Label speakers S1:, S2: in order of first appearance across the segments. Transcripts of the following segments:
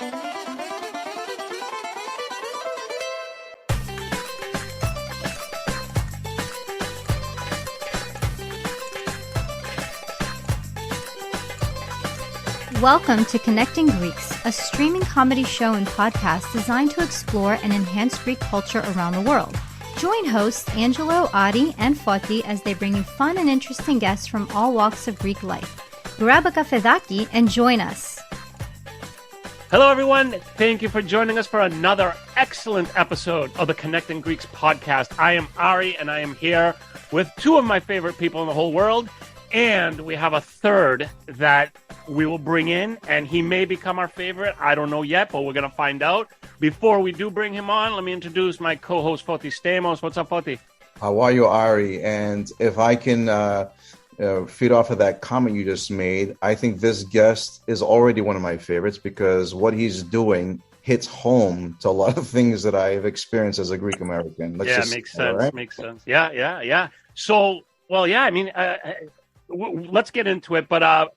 S1: Welcome to Connecting Greeks, a streaming comedy show and podcast designed to explore and enhance Greek culture around the world. Join hosts Angelo, Ari, and Foti as they bring you fun and interesting guests from all walks of Greek life. Grab a kafedaki and join us.
S2: Hello, everyone. Thank you for joining us for another excellent episode of the Connecting Greeks podcast. I am Ari, and I am here with two of my favorite people in the whole world. And we have a third that we will bring in, and he may become our favorite. I don't know yet, but we're going to find out. Before we do bring him on, let me introduce my co-host, Foti Stamos. What's up, Foti?
S3: How are you, Ari? And if I can feed off of that comment you just made, I think this guest is already one of my favorites because what he's doing hits home to a lot of things that I've experienced as a Greek American.
S2: Makes sense. Right? Makes sense. Yeah. So, well, yeah, I mean... let's get into it. But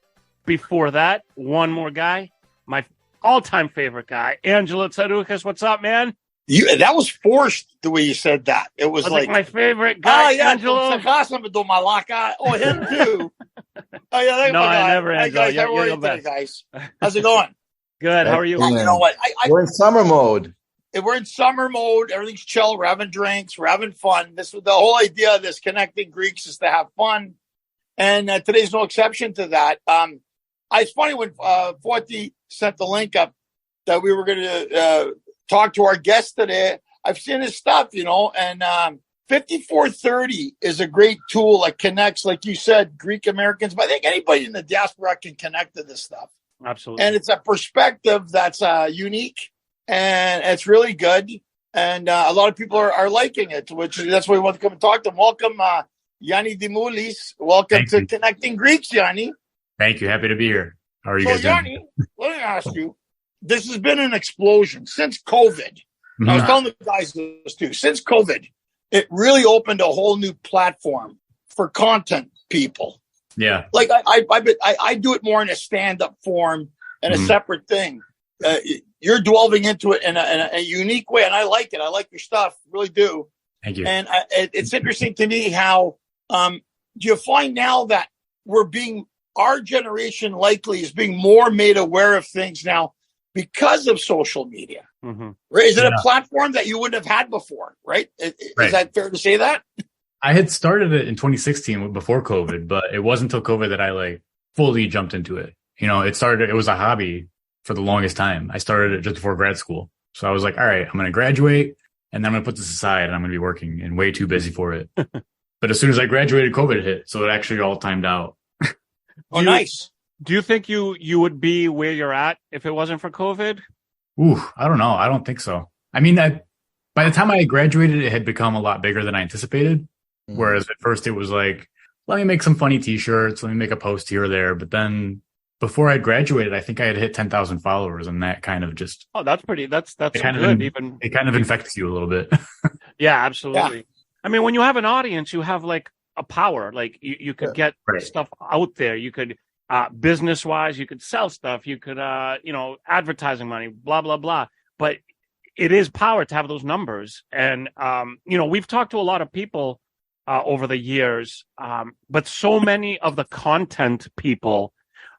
S2: before that, one more guy, my all-time favorite guy, Angelo Tsaroukas. What's up, man?
S4: That was forced the way you said that. It was like
S2: my favorite guy, Angelo.
S4: Oh, him too. Oh, yeah,
S2: no, I never, Angelo.
S4: Hey, guys, how are you today, guys? How's it going?
S2: Good. How are you?
S4: You know what?
S3: We're in summer mode.
S4: We're in summer mode. Everything's chill. We're having drinks. We're having fun. The whole idea of this Connecting Greeks is to have fun. And today's no exception to that. It's funny when Forty sent the link up that we were going to talk to our guest today. I've seen his stuff, and 54thirty is a great tool that connects, like you said, Greek Americans. But I think anybody in the diaspora can connect to this stuff.
S2: Absolutely.
S4: And it's a perspective that's unique, and it's really good. And a lot of people are liking it, that's why we want to come and talk to them. Welcome, Yannis Dimoulis. Welcome to Connecting Greeks, Yannis.
S5: Thank you. Happy to be here. How are you guys doing?
S4: Yannis, let me ask you, this has been an explosion since COVID. Mm-hmm. I was telling the guys this too. Since COVID, it really opened a whole new platform for content people.
S5: Yeah.
S4: Like I do it more in a stand-up form and a separate thing. You're delving into it in a unique way, and I like it. I like your stuff. Really do.
S5: Thank you.
S4: And it's interesting to me how do you find now that our generation likely is being more made aware of things now because of social media? Mm-hmm. Right? Is it a platform that you wouldn't have had before? Right? Is that fair to say that?
S5: I had started it in 2016 before COVID, but it wasn't until COVID that I fully jumped into it. It was a hobby for the longest time. I started it just before grad school. So I was like, all right, I'm going to graduate and then I'm going to put this aside and I'm going to be working and way too busy for it. But as soon as I graduated, COVID hit. So it actually all timed out.
S4: Nice.
S2: Do you think you would be where you're at if it wasn't for COVID?
S5: Ooh, I don't know. I don't think so. I mean, by the time I graduated, it had become a lot bigger than I anticipated. Mm-hmm. Whereas at first it was like, let me make some funny t-shirts. Let me make a post here or there. But then before I graduated, I think I had hit 10,000 followers, and that kind of just...
S2: Oh, that's pretty... That's good.
S5: It kind of infects you a little bit.
S2: Yeah, absolutely. Yeah. I mean, when you have an audience, you have a power. You could get stuff out there. You could, business-wise, you could sell stuff. You could, advertising money, blah, blah, blah. But it is power to have those numbers. And, we've talked to a lot of people over the years, but so many of the content people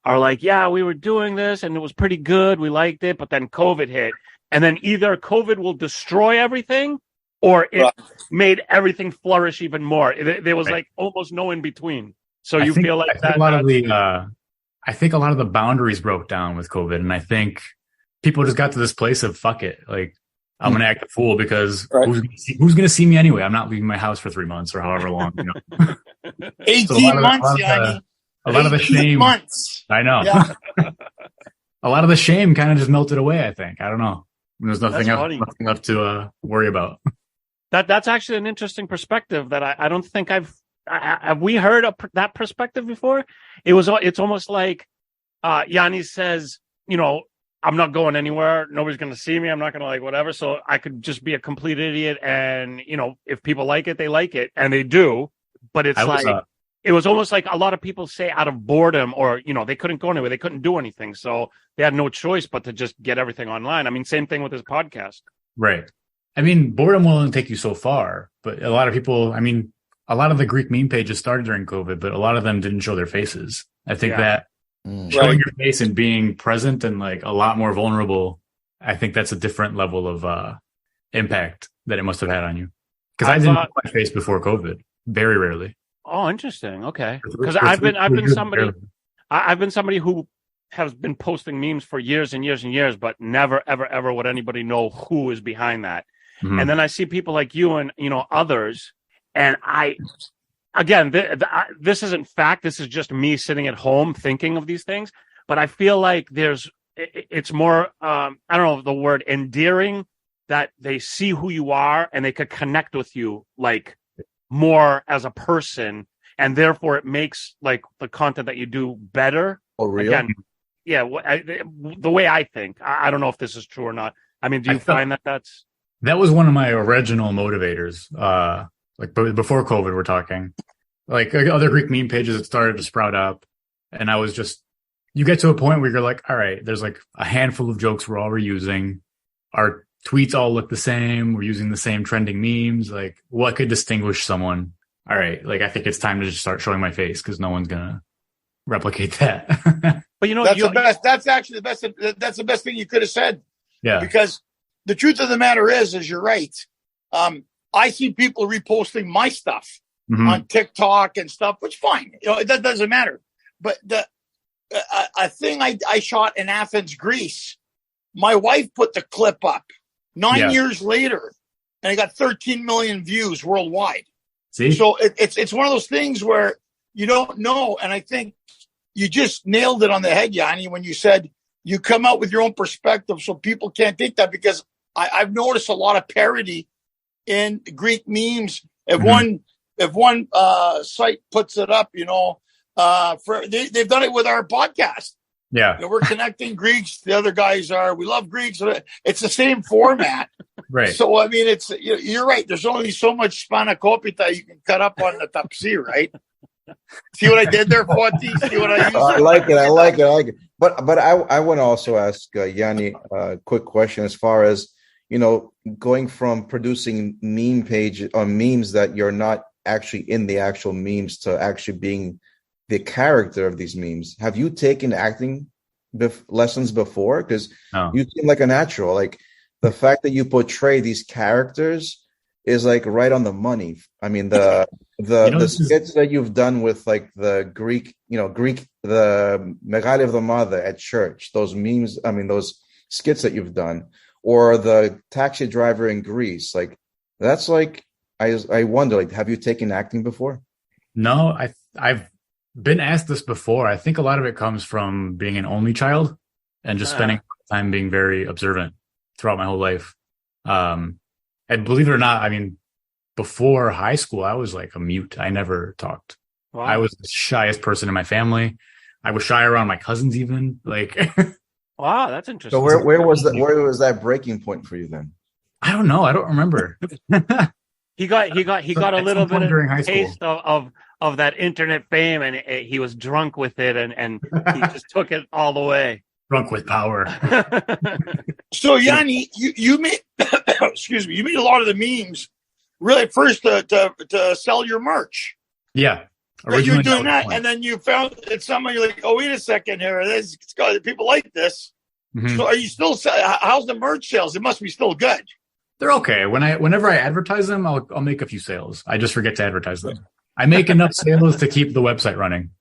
S2: are like, yeah, we were doing this and it was pretty good. We liked it, but then COVID hit. And then either COVID will destroy everything or it made everything flourish even more. There was almost no in between. So I think a lot
S5: of the boundaries broke down with COVID. And I think people just got to this place of fuck it. I'm going to act a fool because who's going to see me anyway? I'm not leaving my house for 3 months or however long.
S4: 18 months, Yanni.
S5: A lot of the shame.
S4: Months.
S5: I know. Yeah. A lot of the shame kind of just melted away, I think. I don't know. There's nothing left to worry about.
S2: That's actually an interesting perspective that I don't think have we heard of that perspective before? It's almost like Yannis says, I'm not going anywhere. Nobody's going to see me. I'm not going to whatever. So I could just be a complete idiot. And, if people like it, they like it. And they do. But it's it was almost like a lot of people say out of boredom, or, they couldn't go anywhere. They couldn't do anything. So they had no choice but to just get everything online. I mean, same thing with this podcast.
S5: Right. I mean, boredom will only take you so far, but a lot of people, a lot of the Greek meme pages started during COVID, but a lot of them didn't show their faces. I think that showing your face and being present and like a lot more vulnerable, I think that's a different level of impact that it must have had on you. Because I didn't show my face before COVID, very rarely.
S2: Oh, interesting. Okay. Because I've been somebody who has been posting memes for years and years and years, but never, ever, ever would anybody know who is behind that. Mm-hmm. And then I see people like you and, others. And this isn't fact. This is just me sitting at home thinking of these things. But I feel like it's more, I don't know the word, endearing, that they see who you are and they could connect with you like more as a person. And therefore it makes like the content that you do better.
S3: Oh, really?
S2: Again, yeah. The way I think, I don't know if this is true or not. I mean, do you find that
S5: was one of my original motivators? Like before COVID, we're talking like other Greek meme pages that started to sprout up. And I was you get to a point where you're like, all right, there's like a handful of jokes we're all reusing. Our tweets all look the same. We're using the same trending memes. Like, what could distinguish someone? All right, like I think it's time to just start showing my face because no one's gonna replicate that.
S2: But
S4: that's the best. That's actually the best. That's the best thing you could have said.
S5: Yeah.
S4: Because the truth of the matter is you're right. I see people reposting my stuff on TikTok and stuff, which fine, that doesn't matter. But a thing I shot in Athens, Greece, my wife put the clip up 9 years later, and it got 13 million views worldwide.
S5: See?
S4: So it's one of those things where you don't know, and I think you just nailed it on the head, Yanni, when you said you come out with your own perspective, so people can't think that, because I've noticed a lot of parody in Greek memes. If one site puts it up, they've done it with our podcast.
S5: Yeah.
S4: We're connecting Greeks. The other guys we love Greeks. It's the same format.
S5: Right.
S4: So, I mean, you're right. There's only so much spanakopita you can cut up on the tapsi, right? See what I did there, Fonty? See what I used?
S3: I like it. But I want to also ask Yanni a quick question as far as, going from producing meme page on memes that you're not actually in the actual memes to actually being the character of these memes. Have you taken acting lessons before? Because you seem like a natural. Like the fact that you portray these characters is like right on the money. I mean, the skits that you've done with like the Greek, the Megali of the Mother at church, those memes. I mean, those skits that you've done, or the taxi driver in Greece. Like that's like I wonder. Like, have you taken acting before?
S5: No, I've been asked this before. I think a lot of it comes from being an only child and just spending time being very observant throughout my whole life. And believe it or not, I mean, before high school, I was like a mute. I never talked. Wow. I was the shyest person in my family. I was shy around my cousins even. Like,
S2: wow, that's interesting.
S3: So where was that breaking point for you then?
S5: I don't know. I don't remember.
S2: He got a little bit of taste of that internet fame, and he was drunk with it, and he just took it all the way.
S5: Drunk with power.
S4: So Yanni, you made excuse me, you made a lot of the memes really first to sell your merch.
S5: Yeah.
S4: You were doing that, and then you found that someone, you're like, oh, wait a second here, people like this. Mm-hmm. So are you still? How's the merch sales? It must be still good.
S5: They're okay. Whenever I advertise them, I'll make a few sales. I just forget to advertise them. I make enough sales to keep the website running.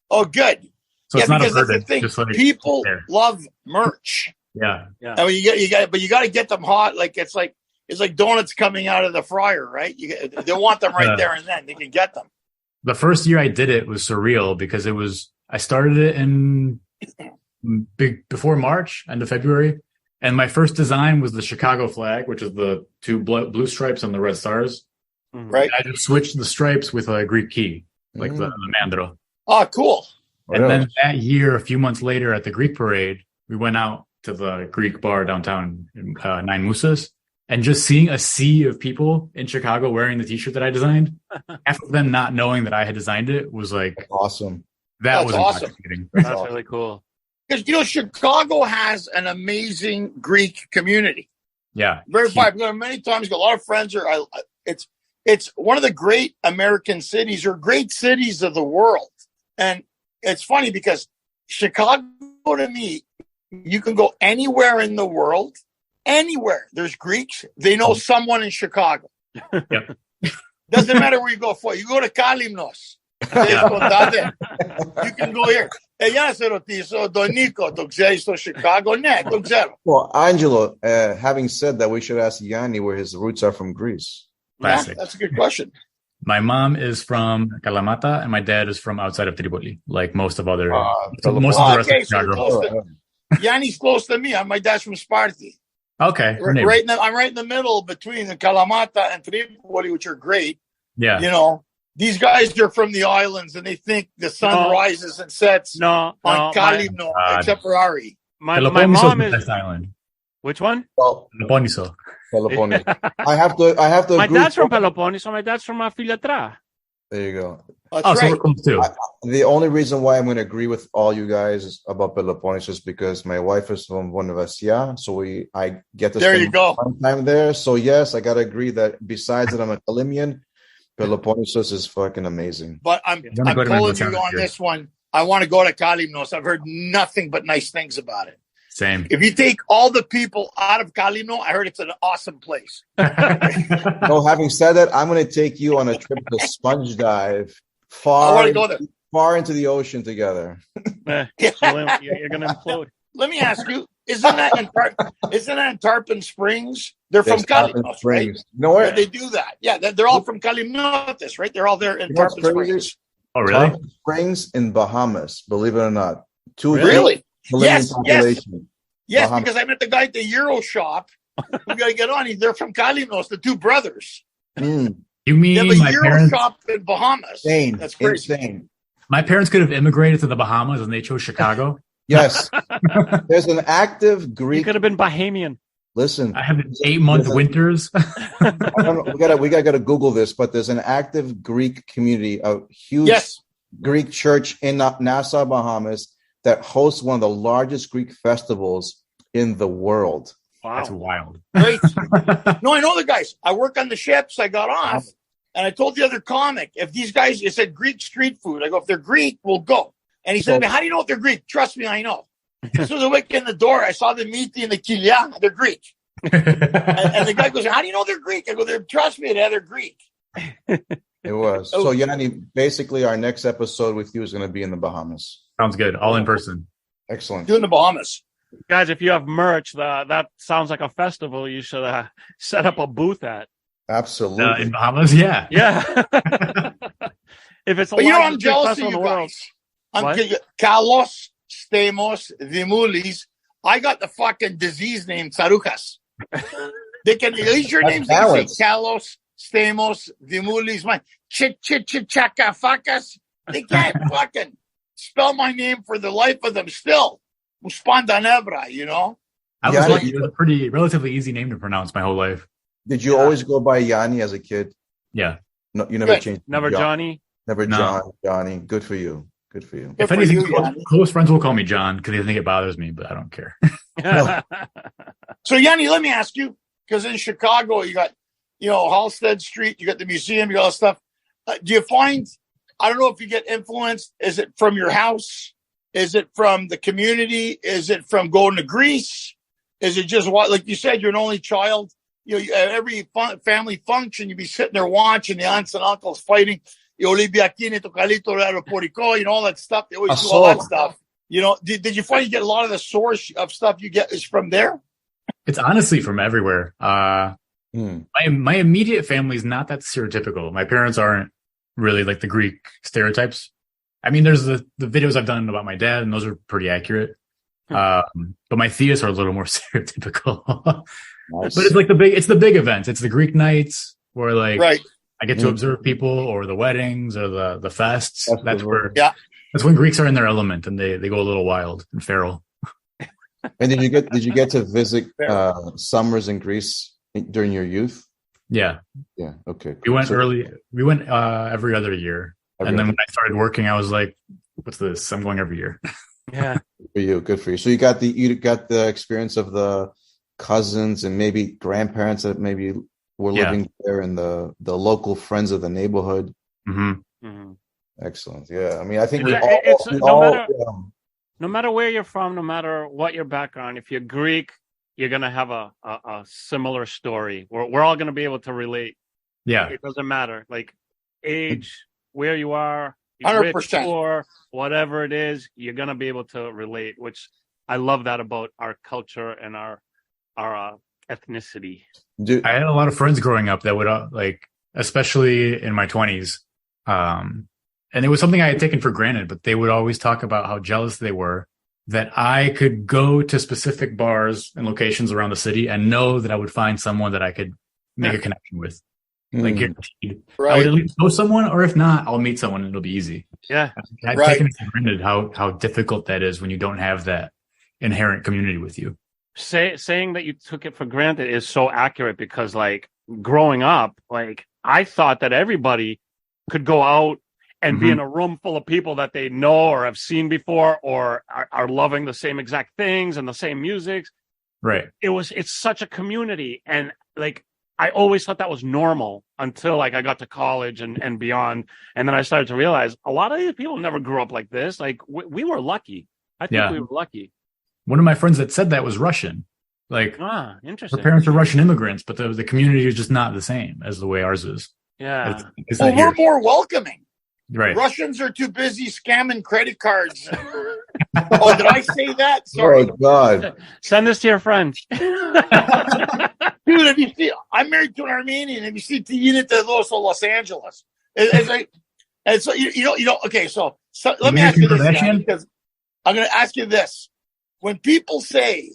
S4: Oh, good.
S5: So it's not a
S4: That's
S5: burden.
S4: the thing. People love merch.
S5: Yeah.
S4: I mean, you got to get them hot. Like it's like donuts coming out of the fryer, right? They want them right there and then. They can get them.
S5: The first year I did it was surreal because I started it in before March, end of February. And my first design was the Chicago flag, which is the two blue stripes and the red stars.
S4: Right.
S5: I just switched the stripes with a Greek key, like the mandro.
S4: Oh, cool.
S5: And then that year, a few months later at the Greek parade, we went out to the Greek bar downtown, Nine Musas. And just seeing a sea of people in Chicago wearing the T-shirt that I designed, after them not knowing that I had designed it, was like
S3: awesome.
S5: That was
S4: awesome.
S2: That's awesome. Really cool.
S4: Because Chicago has an amazing Greek community.
S5: Yeah,
S4: very popular. Many times, got a lot of friends. It's one of the great American cities or great cities of the world. And it's funny because Chicago, to me, you can go anywhere in the world. Anywhere there's Greeks, they know someone in Chicago.
S5: Yep.
S4: Doesn't matter where you go for. You go to Kalimnos. You can go here. Chicago.
S3: Well, Angelo, having said that, we should ask Yanni where his roots are from Greece.
S4: Yeah, that's a good question.
S5: My mom is from Kalamata, and my dad is from outside of Tripoli, like most of the rest of Chicago.
S4: Yanni's close to me. My dad's from Sparti.
S5: Okay,
S4: I'm right in the middle between the Kalamata and Tripoli, which are great.
S5: Yeah,
S4: these guys are from the islands, and they think the sun rises and sets on Kalimno, except for Ari.
S2: My mom is
S5: best island.
S2: Which one?
S5: Peloponiso.
S3: I have to.
S2: My dad's from Peloponiso. My dad's from Filatra.
S3: There you go.
S4: That's
S5: so we're close too.
S3: The only reason why I'm going to agree with all you guys about Peloponnese is because my wife is from Vonevasia, so I get to spend time there. So yes, I got to agree that besides that I'm a Kalimian, Peloponnesos is fucking amazing.
S4: But I'm pulling you on this one. I want to go to Kalimnos. I've heard nothing but nice things about it.
S5: Same.
S4: If you take all the people out of Kalimno, I heard it's an awesome place.
S3: No, having said that, I'm going to take you on a trip to sponge dive far into the ocean together.
S2: You're going to implode.
S4: Let me ask you, isn't that in Tarpon Springs? They're from Kalimnos, right?
S3: You know where?
S4: They do that. Yeah, they're all from Kalimnos, right? They're all there in Tarpon Springs.
S5: Oh, really?
S3: Tarpon Springs in Bahamas, believe it or not.
S4: Really? Yes,
S3: Bahamas.
S4: Because I met the guy at the Euro shop. We got to get on. They're from Kalimnos, the two brothers.
S5: You mean
S4: they have a
S5: my
S4: Euro
S5: parents?
S4: Shop in Bahamas.
S3: Insane.
S4: That's crazy.
S3: Insane.
S5: My parents could have immigrated to the Bahamas and they chose Chicago.
S3: Yes. There's an active Greek.
S2: You could have been Bahamian.
S3: Listen.
S5: I have 8-month winters.
S3: I don't know, we gotta Google this, but there's an active Greek community, a huge Greek church in Nassau, Bahamas, that hosts one of the largest Greek festivals in the world.
S5: Wow. That's wild.
S4: Great. No, I know the guys. I work on the ships. I got off, and I told the other comic, if these guys, it said Greek street food. I go, if they're Greek, we'll go. And he said, how do you know if they're Greek? Trust me, I know. So the week in the door, I saw the miti and the kilya. They're Greek. and the guy goes, how do you know they're Greek? I go, trust me, they're Greek.
S3: It was. So, Yanni, basically our next episode with you is going to be in the Bahamas.
S5: Sounds good. All in person.
S3: Excellent.
S4: Doing the Bahamas.
S2: Guys, if you have merch, that sounds like a festival you should set up a booth at.
S3: Absolutely.
S5: In Bahamas, yeah.
S2: Yeah. If it's
S4: I'm jealous of you guys. Kalos, Stamos, Dimoulis. I got the fucking disease name, Tsarukas. They can, at least your names, they can say Kalos, Stamos, Dimoulis, Chakafakas. They can't fucking spell my name for the life of them still. Muspandanebra,
S5: I was lucky. It was a relatively easy name to pronounce my whole life.
S3: Did you always go by Yanni as a kid?
S5: Yeah.
S3: No, you never changed.
S2: Never Johnny?
S3: Never John, Johnny. Good for you. Good for you.
S5: If anything, close friends will call me John because they think it bothers me, but I don't care.
S4: So, Yanni, let me ask you, because in Chicago, you got, Halstead Street, you got the museum, you got all that stuff. Do you find, I don't know if you get influenced, is it from your house? Is it from the community? Is it from going to Greece? Is it just what, like you said, you're an only child? Every family function, you'd be sitting there watching the aunts and uncles fighting. All that stuff. They always do all that stuff. Did you find you get a lot of the source of stuff you get is from there?
S5: It's honestly from everywhere. My immediate family is not that stereotypical. My parents aren't really like the Greek stereotypes. I mean, there's the videos I've done about my dad, and those are pretty accurate. But my theas are a little more stereotypical. Nice. But it's like the big events. It's the Greek nights where I get to observe people, or the weddings, or the fests. That's when Greeks are in their element and they go a little wild and feral.
S3: And did you get to visit summers in Greece during your youth?
S5: Yeah.
S3: Yeah. Okay. Cool.
S5: We went early. We went every other year. And then when I started working, I was like, what's this? I'm going every year.
S2: Yeah.
S3: For you. Good for you. So you got the experience of the cousins and maybe grandparents that maybe were living there and the local friends of the neighborhood.
S5: Mm-hmm.
S2: Mm-hmm.
S3: Excellent. Yeah. I mean, I think
S2: no matter where you're from, no matter what your background, if you're Greek, you're going to have a similar story. We're all going to be able to relate.
S5: Yeah.
S2: It doesn't matter. Like age, where you are,
S4: 100%.
S2: Rich, poor, whatever it is, you're going to be able to relate, which I love that about our culture and our ethnicity.
S5: I had a lot of friends growing up that would especially in my 20s. And it was something I had taken for granted, but they would always talk about how jealous they were that I could go to specific bars and locations around the city and know that I would find someone that I could make a connection with. Like guaranteed.
S4: Right.
S5: I would at least know someone, or if not, I'll meet someone and it'll be easy.
S2: Yeah.
S5: I've taken it for granted how difficult that is when you don't have that inherent community with you.
S2: Saying that you took it for granted is so accurate because, like, growing up, like, I thought that everybody could go out and be in a room full of people that they know or have seen before or are loving the same exact things and the same music.
S5: Right.
S2: It's such a community. And, like, I always thought that was normal until, like, I got to college and beyond. And then I started to realize a lot of these people never grew up like this. Like, we were lucky. I think we were lucky.
S5: One of my friends that said that was Russian. Like,
S2: interesting.
S5: Her parents are Russian immigrants, but the community is just not the same as the way ours is.
S2: Yeah.
S4: We're more welcoming.
S5: Right.
S4: Russians are too busy scamming credit cards. Oh, did I say that? Sorry.
S3: Oh, God.
S2: Send this to your friends.
S4: Dude, have you seen, I'm married to an Armenian. Have you seen Unit de Los Angeles? And so, okay, so let me ask you this, Yannis, because I'm going to ask you this. When people say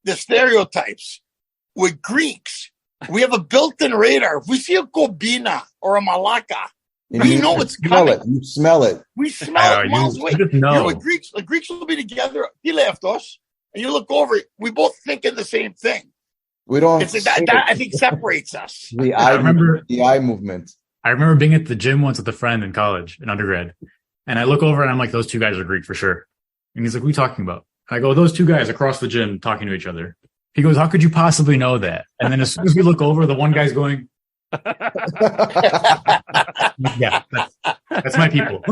S4: the stereotypes with Greeks, we have a built-in radar. If we see a Kobina or a Malaka, we know it's coming.
S3: You smell it.
S4: We smell it miles away.
S5: No.
S4: The Greeks will be together. He left us, and you look over. We both think of the same thing.
S3: We don't.
S4: It's that I think separates us.
S3: The eye movement.
S5: I remember being at the gym once with a friend in college, in undergrad, and I look over and I'm like, "Those two guys are Greek for sure." And he's like, "What are you talking about?" I go, "Those two guys across the gym talking to each other." He goes, "How could you possibly know that?" And then as soon as we look over, the one guy's going, "Yeah, that's my people."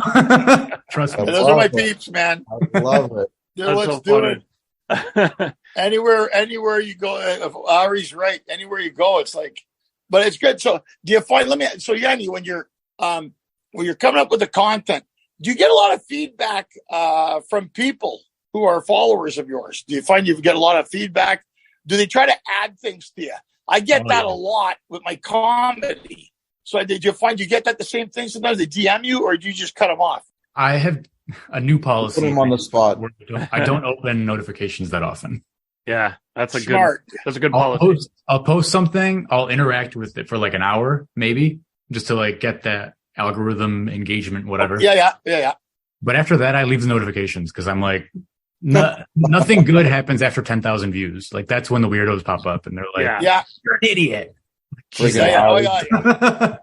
S5: Trust me.
S4: Those are my peeps, man.
S3: I love it.
S4: Let's do it. Anywhere you go, if Ari's right, anywhere you go, it's like, but it's good. So do you find, Yanni, when you're coming up with the content, do you get a lot of feedback from people who are followers of yours? Do you find you get a lot of feedback? Do they try to add things to you? I get that a lot with my comedy. So did you find you get that the same thing sometimes? They DM you, or do you just cut them off?
S5: I have a new policy.
S3: Put them on the spot.
S5: I don't open notifications that often.
S2: Yeah, that's a
S4: Smart.
S2: good policy.
S5: I'll post something. I'll interact with it for like an hour, maybe, just to like get that algorithm engagement, whatever.
S4: Yeah.
S5: But after that, I leave the notifications because I'm like, nothing good happens after 10,000 views. Like that's when the weirdos pop up and they're like,
S4: "Yeah,
S5: you're an idiot."
S4: I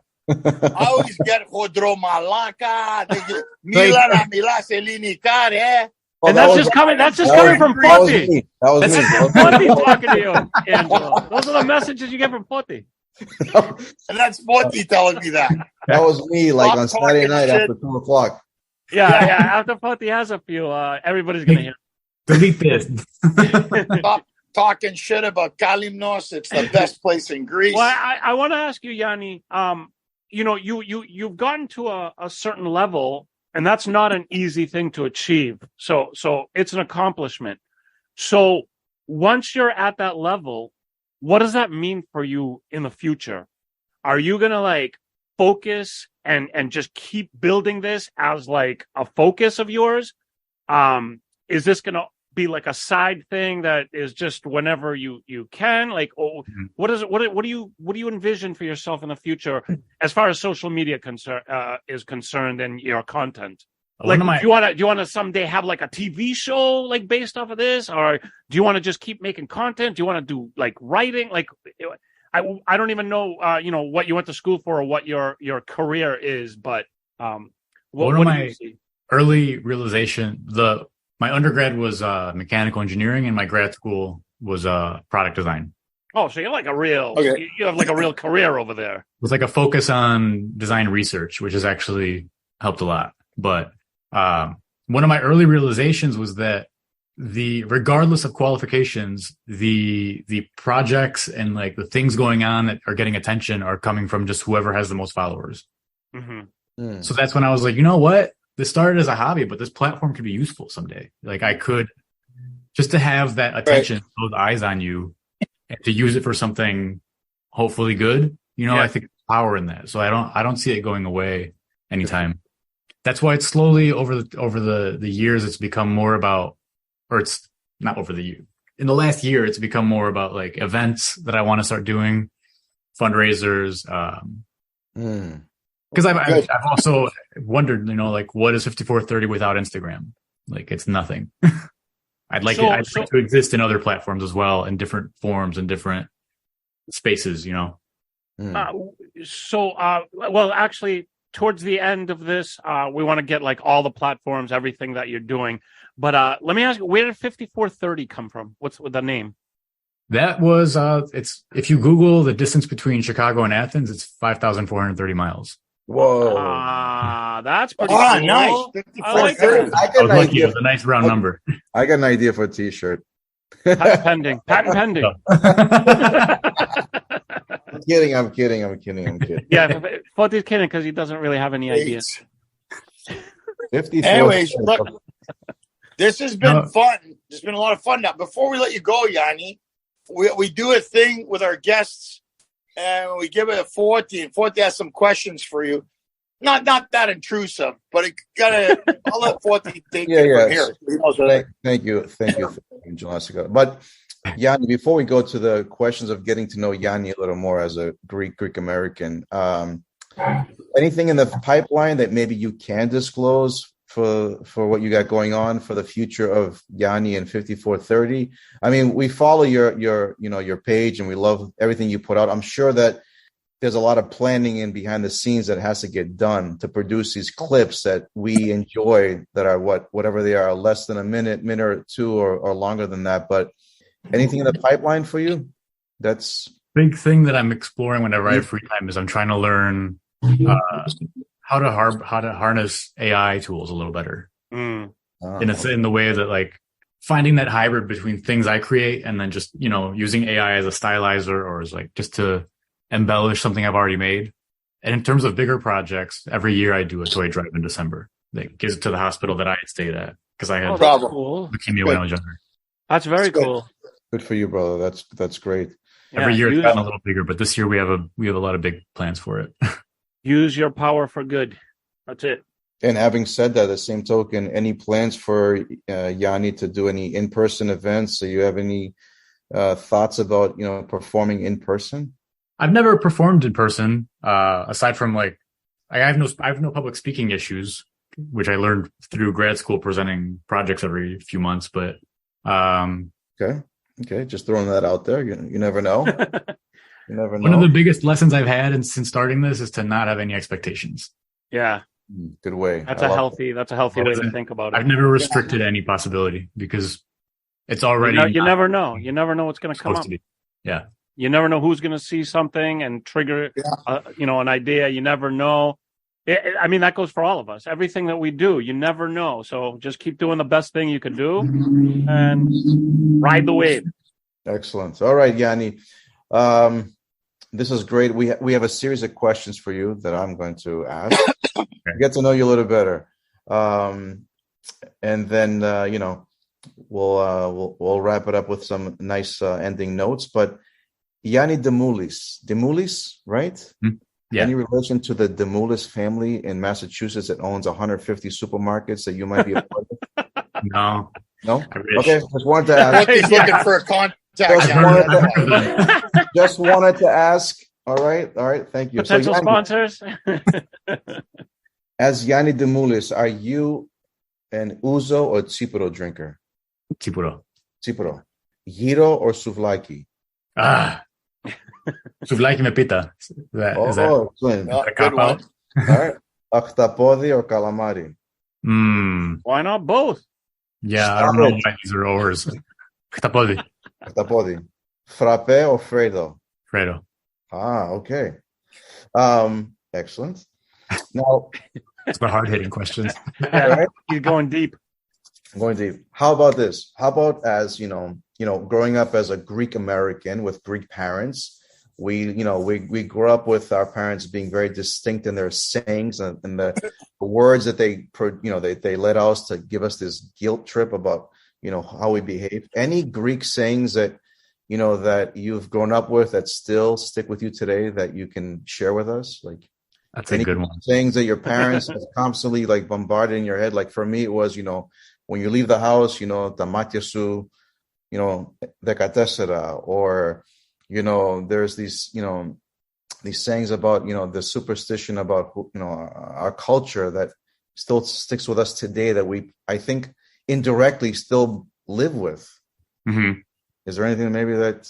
S4: always get Hodro Malaka. Mila Selinikar, eh?
S2: And that's just coming from Potti.
S3: That was me.
S2: Potti talking to you, Angelo. Those are the messages you get from Potti.
S4: And that's Potti telling me that.
S3: That was me, like on Saturday night after 2:00.
S2: Yeah. After Potti has a few, everybody's gonna hear.
S5: Delete this.
S4: Stop talking shit about Kalimnos. It's the best place in Greece.
S2: Well, I want to ask you, Yanni. You've gotten to a certain level, and that's not an easy thing to achieve. So it's an accomplishment. So once you're at that level, what does that mean for you in the future? Are you gonna like focus and just keep building this as like a focus of yours? Is this gonna be like a side thing that is just whenever you can? Like, what do you envision for yourself in the future as far as social media is concerned and your content? Like, do you want to someday have like a TV show like based off of this, or do you want to just keep making content? Do you want to do like writing? Like, I don't even know, what you went to school for or what your career is, but what do you see?
S5: Early realization, my undergrad was mechanical engineering and my grad school was product design.
S2: Oh, so you're like you have like a real career over there.
S5: With like a focus on design research, which has actually helped a lot. But one of my early realizations was that regardless of qualifications, the projects and like the things going on that are getting attention are coming from just whoever has the most followers. Mm-hmm. So that's when I was like, you know what? This started as a hobby, but this platform could be useful someday. Like I could just to have that attention, those eyes on you, and to use it for something hopefully good. I think there's power in that. So I don't see it going away anytime. That's why it's slowly over the years, it's become more about, or it's not over the year. In the last year, it's become more about like events that I want to start doing, fundraisers. Because I've also wondered, like, what is 54thirty without Instagram? Like, it's nothing. I'd like to exist in other platforms as well, in different forms and different spaces.
S2: Well, actually, towards the end of this, we want to get like all the platforms, everything that you're doing. But let me ask you, where did 54thirty come from? What's the name?
S5: That was it's if you Google the distance between Chicago and Athens, it's 5,430 miles.
S3: Whoa.
S2: That's pretty cool.
S4: Nice.
S2: I like that.
S5: I was lucky. It was a nice round number.
S3: I got an idea for a t-shirt.
S2: Patent pending. Patent pending.
S3: I'm kidding.
S2: Yeah, Fotti's kidding because he doesn't really have any ideas.
S3: 54.
S4: Anyways, look, this has been fun. There's been a lot of fun. Now, before we let you go, Yanni, we do a thing with our guests, and we give it a 40, and 40 has some questions for you. Not that intrusive, but I'll let 40 take it from here.
S3: Thank you, Jessica. But Yanni, before we go to the questions of getting to know Yanni a little more as a Greek American, anything in the pipeline that maybe you can disclose for what you got going on for the future of Yanni and 54thirty? I mean, we follow your page and we love everything you put out. I'm sure that there's a lot of planning in behind the scenes that has to get done to produce these clips that we enjoy, that are whatever they are, less than a minute or two, or longer than that. But anything in the pipeline for you? That's
S5: big thing that I'm exploring whenever I have free time is I'm trying to learn how to harness AI tools a little better. In the way that like finding that hybrid between things I create and then just using AI as a stylizer or as like just to embellish something I've already made. And in terms of bigger projects, every year I do a toy drive in December that gives it to the hospital that I had stayed at because I had leukemia when I was younger.
S2: That's very cool.
S3: Good for you, brother. That's great.
S5: Every year it's gotten a little bigger, but this year we have a lot of big plans for it.
S2: Use your power for good. That's it.
S3: And having said that, the same token, any plans for Yanni to do any in-person events? Do you have any thoughts about performing in person?
S5: I've never performed in person, aside from like I have no public speaking issues, which I learned through grad school presenting projects every few months. But
S3: okay, just throwing that out there. You never know. You never know.
S5: One of the biggest lessons I've had since starting this is to not have any expectations.
S2: Yeah,
S3: good way.
S2: That's a healthy way to think about it.
S5: I've never restricted any possibility because it's already.
S2: You never know. You never know what's going to come up.
S5: Yeah.
S2: You never know who's going to see something and trigger, an idea. You never know. I mean, that goes for all of us. Everything that we do, you never know. So just keep doing the best thing you can do and ride the wave.
S3: Excellent. All right, Yanni. This is great. We have a series of questions for you that I'm going to ask. Get to know you a little better, and then we'll wrap it up with some nice ending notes. But Yanni Dimoulis, right?
S5: Yeah.
S3: Any relation to the Dimoulis family in Massachusetts that owns 150 supermarkets that you might be a part of?
S5: No.
S3: Okay, just wanted to ask.
S4: He's looking for a contact.
S3: Just wanted to ask. All right. Thank you.
S2: Potential sponsors.
S3: As Yanni Dimoulis, are you an Ouzo or Tsipro drinker?
S5: Tsipro.
S3: Gyro or Souvlaki?
S5: Souvlaki me pita. Is that
S3: excellent.
S5: a cop out?
S3: All right. Octapodi or calamari?
S2: Why not both?
S5: Yeah, I don't know why these are ours. Octapodi.
S3: Octapodi. Frappe or Fredo?
S5: Fredo.
S3: Okay. Excellent. Now,
S5: it's the hard-hitting questions.
S3: Right?
S2: He's going deep.
S3: Going deep. How about this? How about as growing up as a Greek American with Greek parents, we grew up with our parents being very distinct in their sayings and the words that they let us to give us this guilt trip about how we behave. Any Greek sayings that that you've grown up with that still stick with you today that you can share with us? Like,
S5: that's a good one.
S3: Sayings that your parents have constantly like bombarded in your head. Like for me, it was when you leave the house, tamatyasu, dekatesera, or there's these these sayings about the superstition about our culture that still sticks with us today that I think indirectly still live with.
S5: Mm-hmm.
S3: Is there anything maybe that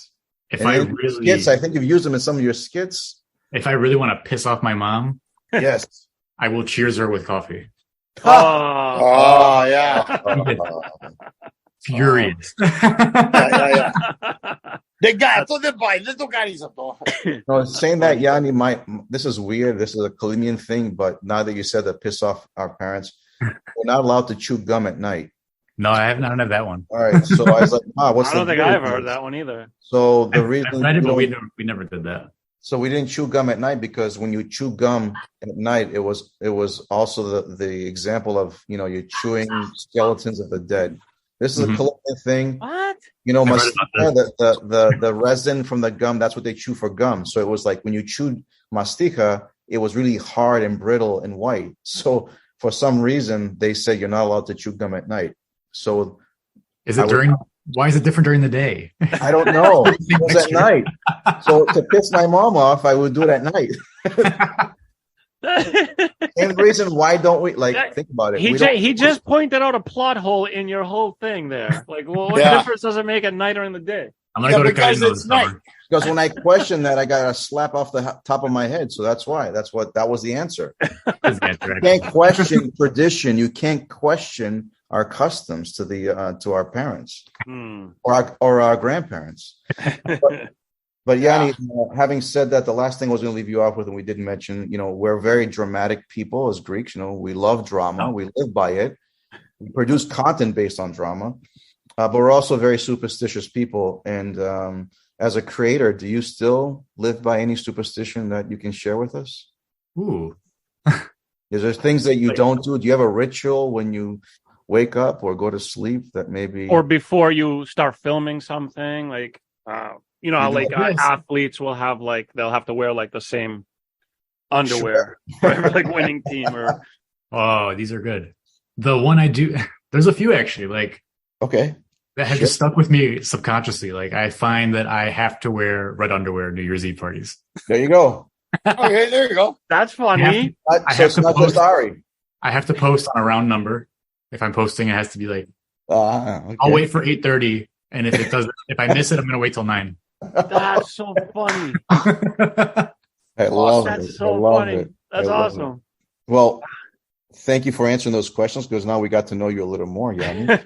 S5: skits?
S3: I think you've used them in some of your skits.
S5: If I really want to piss off my mom,
S3: yes,
S5: I will cheers her with coffee.
S4: Yeah.
S5: Furious.
S4: Yeah. The gato de baile do carizato.
S3: No, saying that, Yanni, this is weird. This is a Colombian thing, but now that you said that piss off our parents, we're not allowed to chew gum at night.
S5: No, I don't have that one.
S3: All right, so I was like, what's
S2: I don't think I ever heard that one either.
S3: So the reason
S5: I read it, but we never did that.
S3: So we didn't chew gum at night because when you chew gum at night, it was also the example of you're chewing skeletons of the dead. This is a Colombian thing.
S2: What?
S3: The resin from the gum, that's what they chew for gum. So it was like when you chewed mastica, it was really hard and brittle and white. So for some reason, they said you're not allowed to chew gum at night. So
S5: why is it different during the day?
S3: I don't know. It was at night. So to piss my mom off, I would do it at night. Same reason why don't we think about it?
S2: He just pointed out a plot hole in your whole thing there. Like, well, what difference does it make at night or in the day?
S5: I'm gonna go to Casino this summer.
S3: Because when I question that, I got a slap off the top of my head. So that's why. That was the answer. You can't question tradition. You can't question our customs to our parents or our grandparents. But Yanni, having said that, the last thing I was going to leave you off with, and we didn't mention, we're very dramatic people as Greeks. We love drama. We live by it. We produce content based on drama, but we're also very superstitious people. And as a creator, do you still live by any superstition that you can share with us?
S5: Ooh.
S3: Is there things that you don't do? Do you have a ritual when you wake up or go to sleep that maybe,
S2: or before you start filming something, like how athletes will have they'll have to wear the same underwear for every winning team or
S5: these are good. The one I do, there's a few actually
S3: that
S5: have just stuck with me subconsciously. I find that I have to wear red underwear at New Year's Eve parties.
S3: There you go.
S4: Okay, there you go.
S2: That's funny.
S5: I have to post on a round number. If I'm posting, it has to be okay. I'll wait for 8:30, and if I miss it, I'm gonna wait till 9.
S2: That's so funny.
S3: I love it.
S2: That's so funny. That's awesome.
S3: Well, thank you for answering those questions because now we got to know you a little more, Yanni.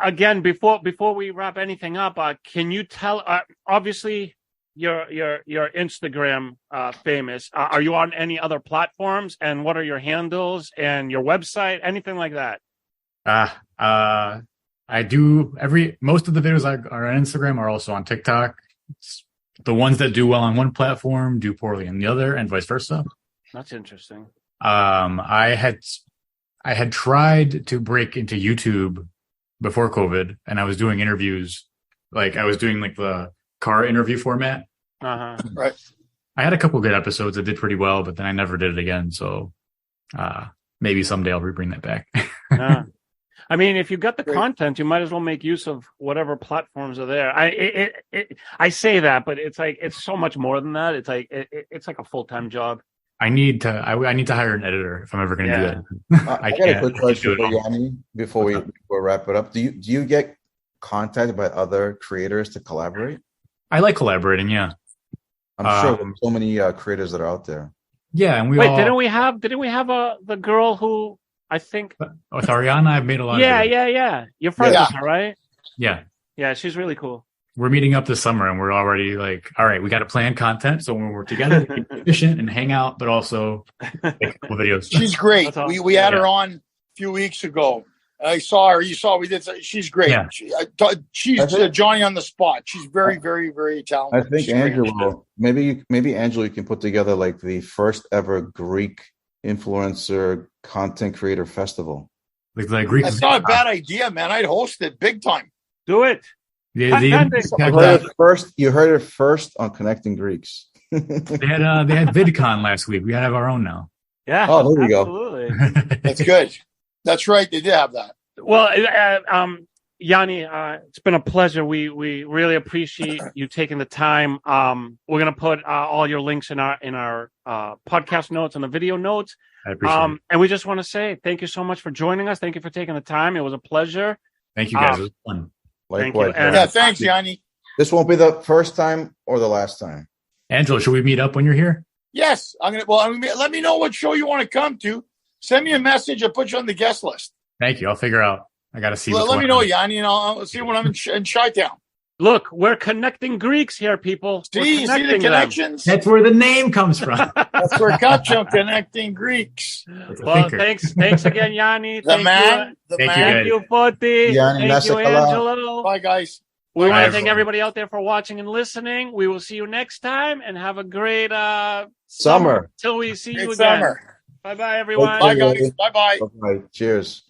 S2: Again, before we wrap anything up, can you tell? Obviously, your Instagram famous. Are you on any other platforms? And what are your handles and your website? Anything like that?
S5: I do most of the videos are on Instagram are also on TikTok. The ones that do well on one platform do poorly on the other, and vice versa.
S2: That's interesting.
S5: I had tried to break into YouTube before COVID, and I was doing interviews. I was doing the car interview format.
S4: Right.
S5: I had a couple good episodes that did pretty well, but then I never did it again. So maybe someday I'll bring that back.
S2: I mean, if you got the content, you might as well make use of whatever platforms are there. I say that, but it's so much more than that. It's like a full-time job.
S5: I need to hire an editor if I'm ever going to do that.
S3: I got a quick question for Yanni before we wrap it up. Do you get contacted by other creators to collaborate?
S5: I like collaborating. Yeah,
S3: I'm sure there's so many creators that are out there.
S5: Yeah, and
S2: didn't we have the girl who I think
S5: with Ariana? I've made a lot.
S2: Yeah. You're friends with her, right?
S5: Yeah,
S2: she's really cool.
S5: We're meeting up this summer, and we're already like, all right, we got to plan content. So when we're together, we can be efficient and hang out, but also make cool videos.
S4: She's great.
S2: Awesome.
S4: We had her on a few weeks ago. I saw her. You saw we did. She's great.
S5: Yeah.
S4: She's Johnny on the spot. She's very, very, very talented.
S3: I think Angelo, maybe Angelo, you can put together like the first ever Greek influencer content creator festival.
S5: Like Greek.
S4: That's not a bad idea, man. I'd host it big time.
S2: Do it.
S3: You heard it first on Connecting Greeks.
S5: They had VidCon last week. We have our own now.
S2: Yeah.
S3: Oh, there you
S2: absolutely.
S3: go.
S4: That's good. That's right. They did have that.
S2: Well, Yanni, it's been a pleasure. We really appreciate you taking the time. We're gonna put all your links in our podcast notes and the video notes.
S5: I appreciate it.
S2: And we just want to say thank you so much for joining us. Thank you for taking the time. It was a pleasure.
S5: Thank you, guys. It was fun.
S3: Likewise.
S4: Yeah, thanks, Yanni.
S3: This won't be the first time or the last time.
S5: Angelo, should we meet up when you're here?
S4: Yes, I'm gonna. Well, let me know what show you want to come to. Send me a message. I'll put you on the guest list.
S5: Thank you. I'll figure out. I got to see.
S4: Let me know, Yanni, and I'll see when I'm in Chi-Town.
S2: Look, we're connecting Greeks here, people.
S4: See the connections?
S5: That's where the name comes from.
S4: That's where Kacho connecting Greeks.
S2: Well, thanks again, Yanni.
S4: Thank
S2: you, Foti.
S3: Yanni,
S2: thank you, Angelo.
S4: Bye, guys.
S2: We want to thank everybody out there for watching and listening. We will see you next time, and have a great
S3: summer.
S2: Till we see you again.
S4: Summer.
S2: Bye-bye, everyone.
S4: Bye, guys. Bye-bye.
S3: Bye-bye. Cheers.